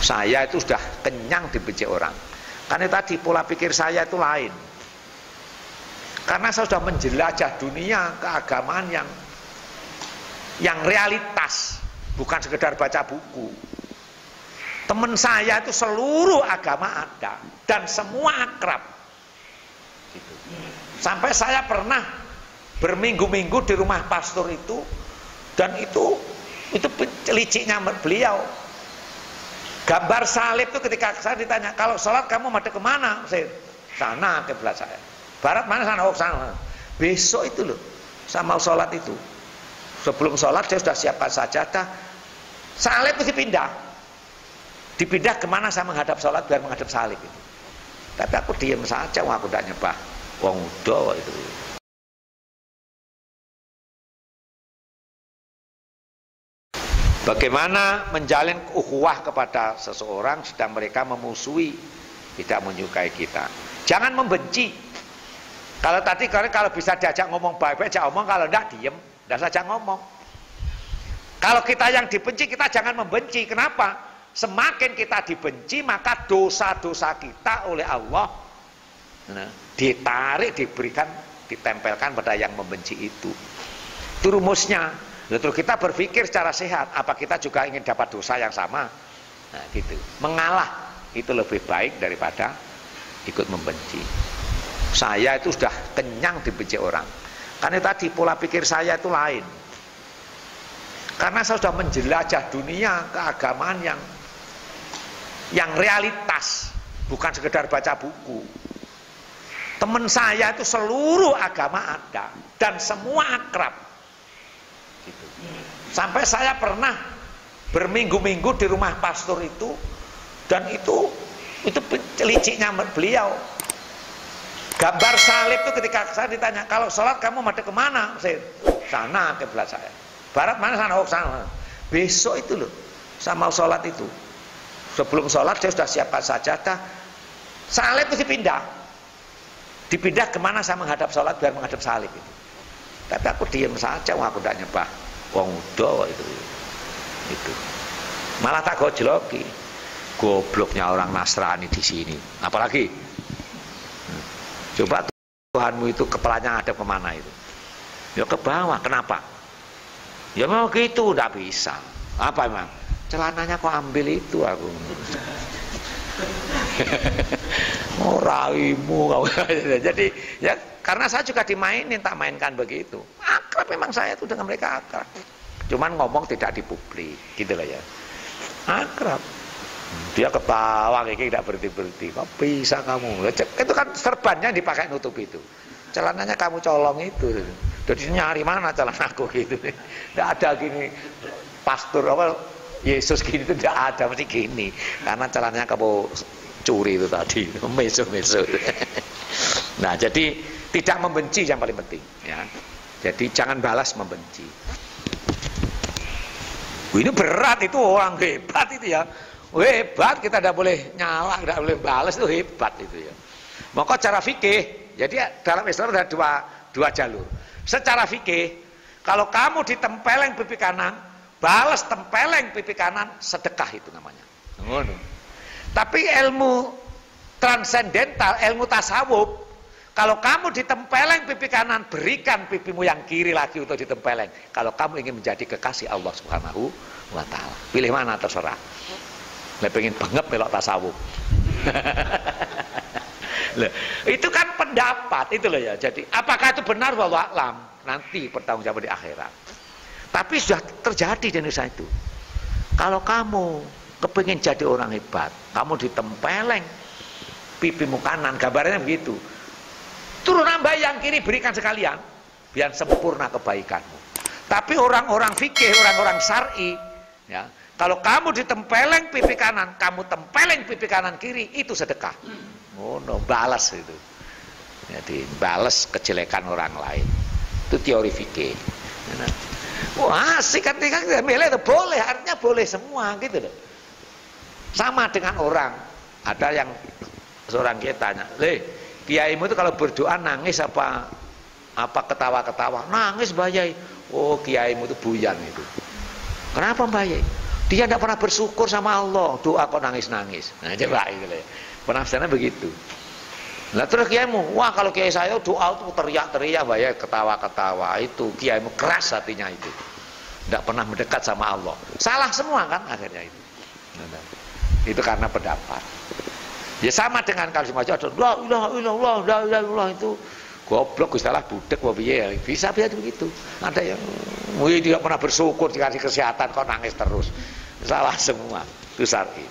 Saya itu sudah kenyang dibenci orang. Karena tadi pola pikir saya itu lain. Karena saya sudah menjelajah dunia keagamaan yang realitas, bukan sekedar baca buku. Teman saya itu seluruh agama ada dan semua akrab. Gitu. Sampai saya pernah berminggu-minggu di rumah pastor itu, dan itu liciknya beliau. Gambar salib itu ketika saya ditanya, kalau sholat kamu madep kemana? Saya, sana kiblat saya. Barat mana sana? Oh sana. Besok itu loh, sama sholat itu. Sebelum sholat saya sudah siapkan sajadah. Salib itu dipindah. Dipindah kemana saya menghadap sholat biar menghadap salib itu. Tapi aku diem saja, aku tidak nyembah wong udo itu. Bagaimana menjalin ukhuwah kepada seseorang sedang mereka memusuhi, tidak menyukai kita. Jangan membenci. Kalau tadi kalau bisa diajak ngomong baik-baik, ajak ngomong, kalau tidak diem, tidak saja ngomong. Kalau kita yang dibenci, kita jangan membenci. Kenapa? Semakin kita dibenci, maka dosa-dosa kita oleh Allah ditarik, diberikan, ditempelkan pada yang membenci itu. Itu rumusnya. Lalu kita berpikir secara sehat, apa kita juga ingin dapat dosa yang sama? Nah, gitu. Mengalah itu lebih baik daripada ikut membenci. Saya itu sudah kenyang dibenci orang. Karena tadi pola pikir saya itu lain. Karena saya sudah menjelajah dunia keagamaan yang realitas, bukan sekedar baca buku. Teman saya itu seluruh agama ada dan semua akrab. Gitu. Sampai saya pernah berminggu-minggu di rumah pastor itu, dan itu liciknya beliau. Gambar salib itu ketika saya ditanya, kalau sholat kamu madep kemana? Saya, sana kiblat saya. Barat mana sana? Oh sana. Besok itu loh, sama sholat itu. Sebelum sholat saya sudah siapkan sajadah. Salib itu dipindah. Dipindah kemana saya menghadap sholat biar menghadap salib itu. Tapi aku diem saja, aku tidak nyembah wong udo itu. Malah tak gojloki. Gobloknya orang Nasrani di sini. Apalagi coba Tuhanmu itu kepalanya ada kemana itu? Ya ke bawah. Kenapa? Ya mau gitu, tidak bisa. Apa emang? Celananya kok ambil itu aku. Moraimu. Jadi ya karena saya juga dimainin, tak mainkan begitu. Akrab memang saya itu dengan mereka akrab. Cuman ngomong tidak di publik, gitu lah ya. Akrab. Dia ketawa kayak tidak berhenti-berhenti. Kok bisa kamu? Itu kan serbannya dipakai nutup itu. Celananya kamu colong itu. Jadi nyari mana celanaku gitu. Tidak ada gini pastor apa Yesus gini itu tidak ada, mesti gini. Karena celananya kamu curi itu tadi, meso-meso. Nah, jadi tidak membenci yang paling penting, ya. Jadi jangan balas membenci. Ini berat, itu orang hebat itu ya. Hebat, kita tidak boleh nyala, tidak boleh balas, itu hebat itu ya. Maka cara fikih, jadi dalam Islam ada dua jalur. Secara fikih, kalau kamu ditempeleng pipi kanan, balas tempeleng pipi kanan, sedekah itu namanya. Tapi ilmu transendental, ilmu tasawuf, kalau kamu ditempeleng pipi kanan, berikan pipimu yang kiri lagi untuk ditempeleng. Kalau kamu ingin menjadi kekasih Allah Subhanahu wa Ta'ala, pilih mana terserah. Lah pengen banget melok tasawuf. Loh, itu kan pendapat itu loh ya. Jadi apakah itu benar, wallahu a'lam, nanti pertanggungjawab di akhirat. Tapi sudah terjadi di Indonesia itu. Kalau kamu kepingin jadi orang hebat, kamu ditempeleng pipimu kanan, gambarnya begitu. Turun nambah yang kiri, berikan sekalian, biar sempurna kebaikanmu. Tapi orang-orang fikih, orang-orang syar'i, ya, kalau kamu ditempeleng pipi kanan, kamu tempeleng pipi kanan kiri, itu sedekah. Oh no, balas itu. Jadi balas kejelekan orang lain. Itu teori fikih. Nah, wah asik ketika kita milih itu boleh, artinya boleh semua gitu loh. Sama dengan orang, ada yang seorang kiai tanya, kiaimu itu kalau berdoa nangis apa ketawa-ketawa? Nangis Mbak Yai. Oh kiaimu itu buyan itu. Kenapa Mbak Yai? Dia tidak pernah bersyukur sama Allah, doa kok nangis-nangis. Nah, coba itu ya. Penafsirannya begitu. Nah terus kiaimu, wah kalau kiai saya doa itu teriak-teriak, ya ketawa-ketawa, itu kiaimu keras hatinya itu, tidak pernah mendekat sama Allah. Salah semua kan akhirnya itu. Nah, itu karena pendapat. Ya sama dengan kalau semacam ada la ilaha illallah, la ilaha illallah itu goblok, istilah budek piye, bisa begitu. Ada yang tidak pernah bersyukur dikasih kesehatan kok nangis terus. Salah semua. Itu syar'i.